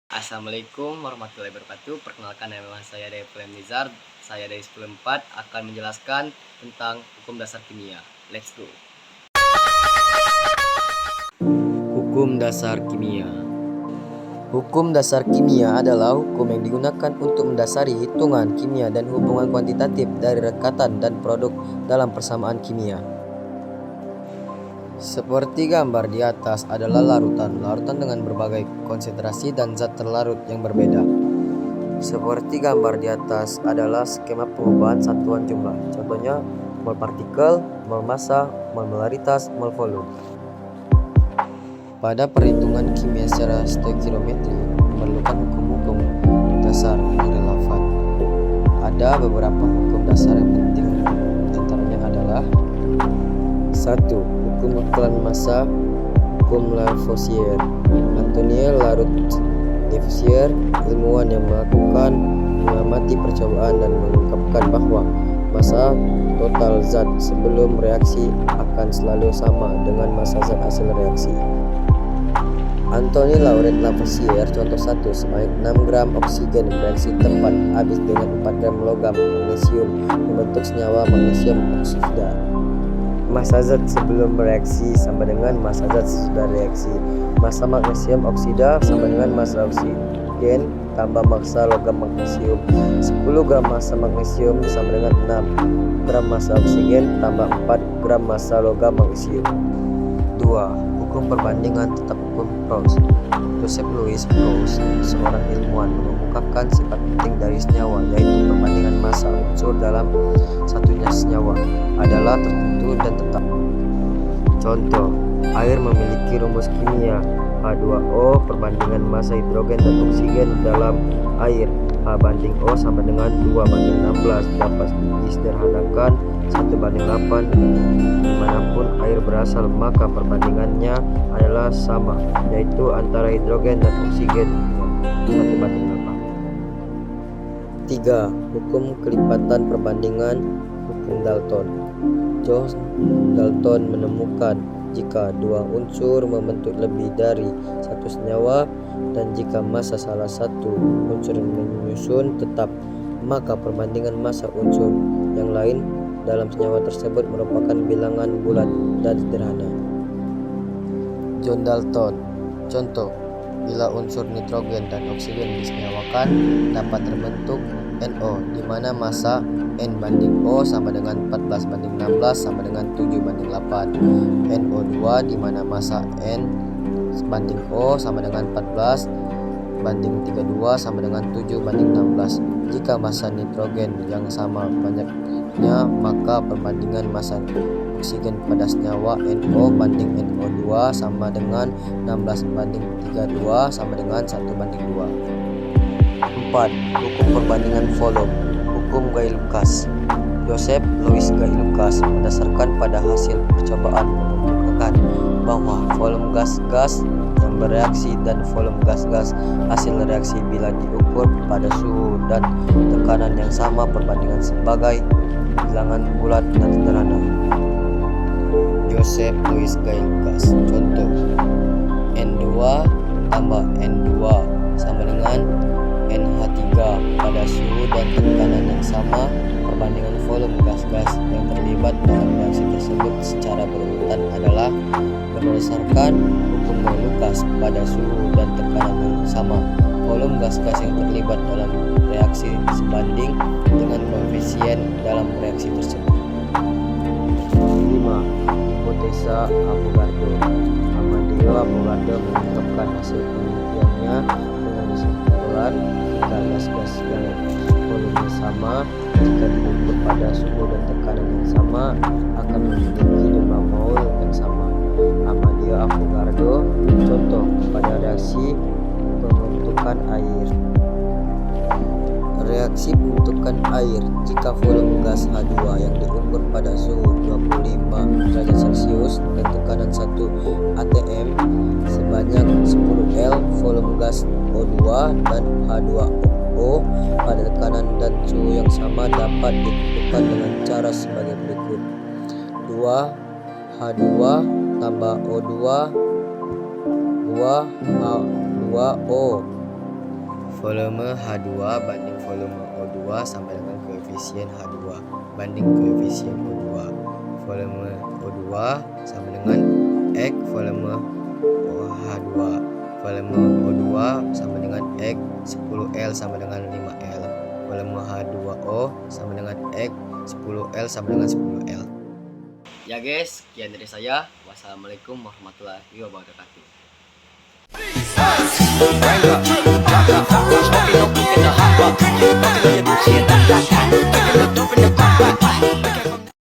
Assalamualaikum warahmatullahi wabarakatuh. Perkenalkan, nama saya Devlin Lizard. Saya dari 10.4 akan menjelaskan tentang hukum dasar kimia. Let's go. Hukum dasar kimia. Hukum dasar kimia adalah hukum yang digunakan untuk mendasari hitungan kimia dan hubungan kuantitatif dari rekatan dan produk dalam persamaan kimia. Seperti gambar di atas adalah larutan dengan berbagai konsentrasi dan zat terlarut yang berbeda. Seperti gambar di atas adalah skema pengubahan satuan jumlah. Contohnya mol partikel, mol massa, mol molaritas, mol volume. Pada perhitungan kimia secara stoichiometri memerlukan hukum-hukum dasar yang relevan. Ada beberapa hukum dasar yang penting, antaranya adalah 1. Hukum ukuran massa, hukum Lavoisier. Antoine Lavoisier, ilmuwan yang mengamati percobaan dan mengungkapkan bahwa massa total zat sebelum reaksi akan selalu sama dengan massa zat hasil reaksi. Antoine Lavoisier, contoh 1, sebanyak 6 gram oksigen bereaksi tepat habis dengan 4 gram logam magnesium membentuk senyawa magnesium oksida. Massa zat sebelum bereaksi sama dengan massa zat sesudah reaksi. Massa magnesium oksida sama dengan massa oksigen tambah massa logam magnesium. 10 gram massa magnesium sama dengan 6 gram massa oksigen tambah 4 gram massa logam magnesium. 2. Hukum perbandingan tetap hukum Proust. Joseph Louis Proust, seorang ilmuwan, mengemukakan sifat penting dari senyawa, yaitu perbandingan massa unsur dalam satunya senyawa adalah tertentu dan tetap. Contoh, air memiliki rumus kimia H2O perbandingan massa hidrogen dan oksigen dalam air H banding O sama dengan 2:16 dapat disederhanakan 1:8. Dimanapun air berasal maka perbandingannya adalah sama, yaitu antara hidrogen dan oksigen 1:8. 3. Hukum kelipatan perbandingan, hukum Dalton. John Dalton menemukan jika dua unsur membentuk lebih dari satu senyawa dan jika massa salah satu unsur yang menyusun tetap, maka perbandingan massa unsur yang lain dalam senyawa tersebut merupakan bilangan bulat dan sederhana. John Dalton. Contoh, bila unsur nitrogen dan oksigen disenyawakan dapat terbentuk NO, di mana massa N banding O sama dengan 14:16 sama dengan 7:8. NO2, di mana massa N banding O sama dengan 14:32 sama dengan 7:16. Jika massa nitrogen yang sama banyaknya, maka perbandingan massa oksigen pada senyawa NO banding NO2 sama dengan 16:32 sama dengan 1:2. 4. Hukum perbandingan volume, hukum Guy-Lucas. Joseph Louis Guy-Lucas berdasarkan pada hasil percobaan mengemukakan bahwa volume gas-gas yang bereaksi dan volume gas-gas hasil reaksi bila diukur pada suhu dan tekanan yang sama perbandingan sebagai bilangan bulat dan sederhana. Joseph Louis Guy-Lucas. Contoh, N2 tambah N2 sama dengan NH3 pada suhu dan tekanan yang sama. Perbandingan volume gas-gas yang terlibat dalam reaksi tersebut secara berurutan adalah berdasarkan hukum Guy-Lucas. Pada suhu dan tekanan yang sama, volume gas-gas yang terlibat dalam reaksi sebanding dengan koefisien dalam reaksi tersebut. 5. Hipotesa Avogadro. Amadeo Avogadro mengungkapkan hasil penelitiannya dengan kesimpulan jika gas-gas yang volumenya sama jika diukur pada suhu dan tekanan yang sama akan memiliki jumlah mol yang sama. Amadeo Avogadro. Contoh, pada reaksi pembentukan air. Reaksi pembentukan air jika volume gas H2 yang diukur pada suhu 25 derajat Celcius dan tekanan 1 atm sebanyak 10 L, volume gas O2 dan H2O pada tekanan dan suhu yang sama dapat ditentukan dengan cara sebagai berikut. 2 H2 tambah O2 2 H2O Volume H2 banding volume O2 sama dengan koefisien H2 banding koefisien O2. Volume O2 sama dengan X volume H2. Volume O2 sama dengan X 10L sama dengan 5L. Volume H2O sama dengan X 10L sama dengan 10L. Ya guys, sekian dari saya. Wassalamualaikum warahmatullahi wabarakatuh.